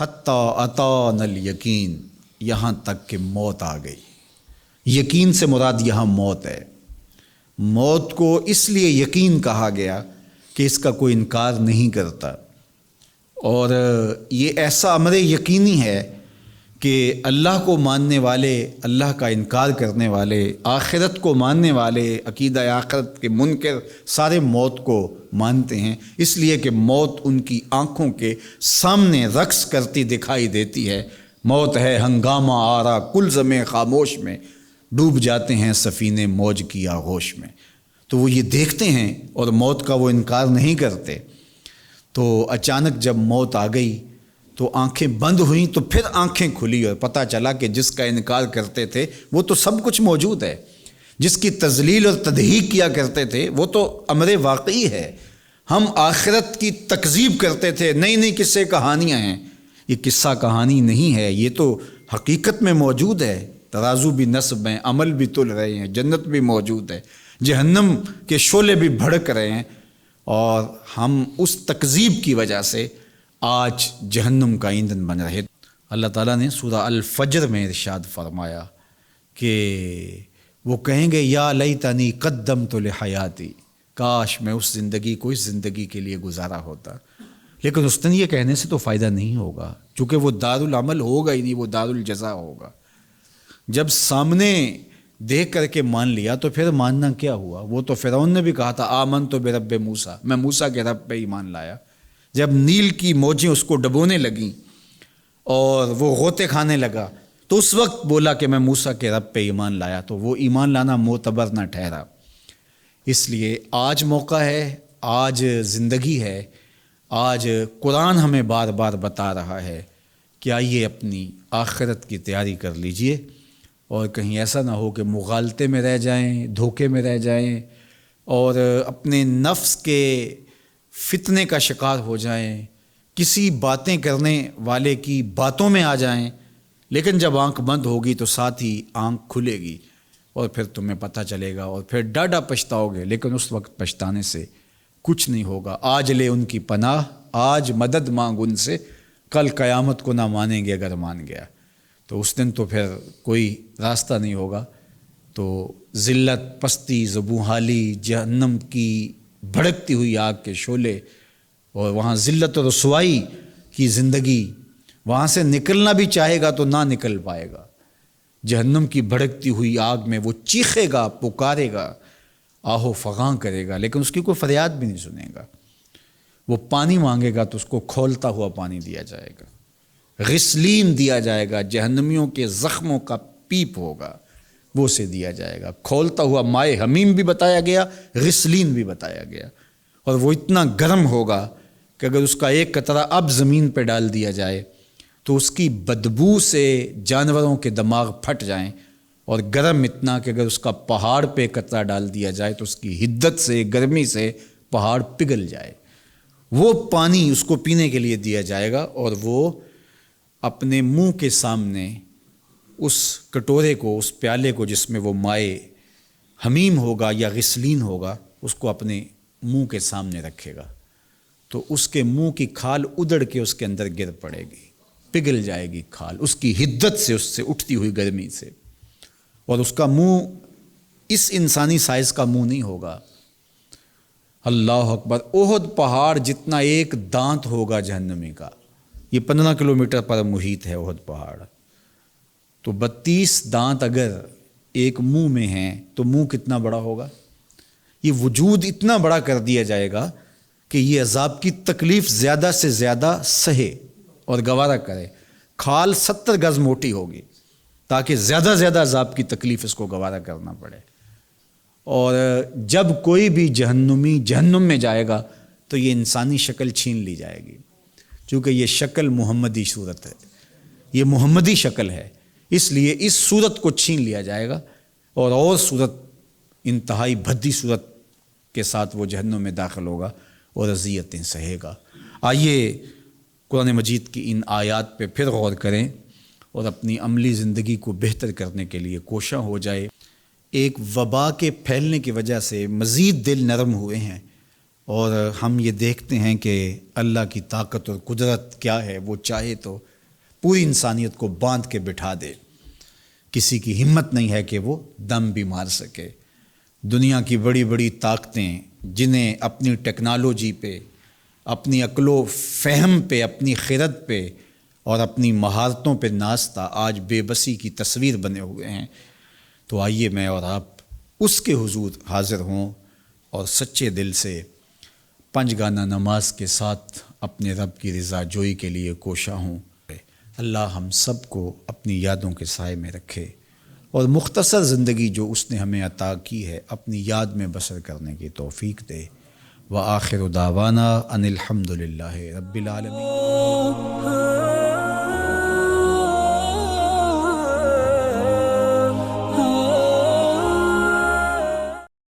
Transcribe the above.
حتی اتانا الیقین، یہاں تک کہ موت آ گئی۔ یقین سے مراد یہاں موت ہے۔ موت کو اس لیے یقین کہا گیا کہ اس کا کوئی انکار نہیں کرتا، اور یہ ایسا امر یقینی ہے کہ اللہ کو ماننے والے، اللہ کا انکار کرنے والے، آخرت کو ماننے والے، عقیدہ آخرت کے منکر سارے موت کو مانتے ہیں، اس لیے کہ موت ان کی آنکھوں کے سامنے رقص کرتی دکھائی دیتی ہے۔ موت ہے ہنگامہ آرا کل زمیں خاموش میں، ڈوب جاتے ہیں سفینے موج کی آغوش میں۔ تو وہ یہ دیکھتے ہیں اور موت کا وہ انکار نہیں کرتے۔ تو اچانک جب موت آ گئی تو آنکھیں بند ہوئیں، تو پھر آنکھیں کھلی اور پتہ چلا کہ جس کا انکار کرتے تھے وہ تو سب کچھ موجود ہے، جس کی تذلیل اور تضحیق کیا کرتے تھے وہ تو امر واقعی ہے۔ ہم آخرت کی تکذیب کرتے تھے، نئی نئی قصے کہانیاں ہیں، یہ قصہ کہانی نہیں ہے، یہ تو حقیقت میں موجود ہے۔ ترازو بھی نصب ہیں، عمل بھی تل رہے ہیں، جنت بھی موجود ہے، جہنم کے شعلے بھی بھڑک رہے ہیں، اور ہم اس تکذیب کی وجہ سے آج جہنم کا ایندھن بن رہے۔ اللہ تعالیٰ نے سورہ الفجر میں ارشاد فرمایا کہ وہ کہیں گے یا لیتنی قدمت لحیاتی، کاش میں اس زندگی کو اس زندگی کے لیے گزارا ہوتا۔ لیکن اس دن یہ کہنے سے تو فائدہ نہیں ہوگا، چونکہ وہ دار العمل ہوگا ہی نہیں، وہ دار الجزا ہوگا۔ جب سامنے دیکھ کر کے مان لیا تو پھر ماننا کیا ہوا؟ وہ تو فرعون نے بھی کہا تھا آمنت برب موسیٰ، میں موسیٰ کے رب پہ ایمان لایا۔ جب نیل کی موجیں اس کو ڈبونے لگیں اور وہ غوطے کھانے لگا تو اس وقت بولا کہ میں موسیٰ کے رب پہ ایمان لایا، تو وہ ایمان لانا معتبر نہ ٹھہرا۔ اس لیے آج موقع ہے، آج زندگی ہے، آج قرآن ہمیں بار بار بتا رہا ہے کہ آئیے اپنی آخرت کی تیاری کر لیجئے، اور کہیں ایسا نہ ہو کہ مغالطے میں رہ جائیں، دھوکے میں رہ جائیں، اور اپنے نفس کے فتنے کا شکار ہو جائیں، کسی باتیں کرنے والے کی باتوں میں آ جائیں، لیکن جب آنکھ بند ہوگی تو ساتھ ہی آنکھ کھلے گی اور پھر تمہیں پتہ چلے گا، اور پھر ڈاڈا پچھتاؤ گے، لیکن اس وقت پچھتانے سے کچھ نہیں ہوگا۔ آج لے ان کی پناہ، آج مدد مانگ ان سے، کل قیامت کو نہ مانیں گے اگر مان گیا، تو اس دن تو پھر کوئی راستہ نہیں ہوگا۔ تو ذلت، پستی، زبونحالی، جہنم کی بھڑکتی ہوئی آگ کے شعلے، اور وہاں ذلت و رسوائی کی زندگی، وہاں سے نکلنا بھی چاہے گا تو نہ نکل پائے گا۔ جہنم کی بھڑکتی ہوئی آگ میں وہ چیخے گا، پکارے گا، آہو فغاں کرے گا، لیکن اس کی کوئی فریاد بھی نہیں سنے گا۔ وہ پانی مانگے گا تو اس کو کھولتا ہوا پانی دیا جائے گا، غسلین دیا جائے گا، جہنمیوں کے زخموں کا پیپ ہوگا، وہ اسے دیا جائے گا۔ کھولتا ہوا مائے حمیم بھی بتایا گیا، غسلین بھی بتایا گیا، اور وہ اتنا گرم ہوگا کہ اگر اس کا ایک قطرہ اب زمین پہ ڈال دیا جائے تو اس کی بدبو سے جانوروں کے دماغ پھٹ جائیں، اور گرم اتنا کہ اگر اس کا پہاڑ پہ قطرہ ڈال دیا جائے تو اس کی حدت سے، گرمی سے پہاڑ پگھل جائے۔ وہ پانی اس کو پینے کے لیے دیا جائے گا، اور وہ اپنے منہ کے سامنے اس کٹورے کو، اس پیالے کو جس میں وہ مائے حمیم ہوگا یا غسلین ہوگا، اس کو اپنے منہ کے سامنے رکھے گا، تو اس کے منہ کی کھال ادڑ کے اس کے اندر گر پڑے گی، پگھل جائے گی کھال اس کی حدت سے، اس سے اٹھتی ہوئی گرمی سے، اور اس کا منہ اس انسانی سائز کا منہ نہیں ہوگا۔ اللہ اکبر! احد پہاڑ جتنا ایک دانت ہوگا جہنمی کا، یہ 15 کلومیٹر پر محیط ہے احد پہاڑ، تو 32 دانت اگر ایک منہ میں ہیں تو منہ کتنا بڑا ہوگا؟ یہ وجود اتنا بڑا کر دیا جائے گا کہ یہ عذاب کی تکلیف زیادہ سے زیادہ سہے اور گوارا کرے۔ کھال 70 گز موٹی ہوگی تاکہ زیادہ سے زیادہ عذاب کی تکلیف اس کو گوارا کرنا پڑے، اور جب کوئی بھی جہنمی جہنم میں جائے گا تو یہ انسانی شکل چھین لی جائے گی، چونکہ یہ شکل محمدی صورت ہے، یہ محمدی شکل ہے، اس لیے اس صورت کو چھین لیا جائے گا، اور صورت انتہائی بھدی صورت کے ساتھ وہ جہنم میں داخل ہوگا اور اذیتیں سہے گا۔ آئیے قرآن مجید کی ان آیات پہ پھر غور کریں اور اپنی عملی زندگی کو بہتر کرنے کے لیے کوشاں ہو جائے۔ ایک وبا کے پھیلنے کی وجہ سے مزید دل نرم ہوئے ہیں، اور ہم یہ دیکھتے ہیں کہ اللہ کی طاقت اور قدرت کیا ہے، وہ چاہے تو پوری انسانیت کو باندھ کے بٹھا دے. کسی کی ہمت نہیں ہے کہ وہ دم بھی مار سکے. دنیا کی بڑی بڑی طاقتیں جنہیں اپنی ٹیکنالوجی پہ، اپنی عقل و فہم پہ، اپنی خرد پہ اور اپنی مہارتوں پہ ناز آج بے بسی کی تصویر بنے ہوئے ہیں. تو آئیے میں اور آپ اس کے حضور حاضر ہوں اور سچے دل سے 5 گانہ نماز کے ساتھ اپنے رب کی رضا جوئی کے لیے کوشاں ہوں. اللہ ہم سب کو اپنی یادوں کے سائے میں رکھے اور مختصر زندگی جو اس نے ہمیں عطا کی ہے اپنی یاد میں بسر کرنے کی توفیق دے. وآخر دعوانا ان الحمد للہ رب العالمین.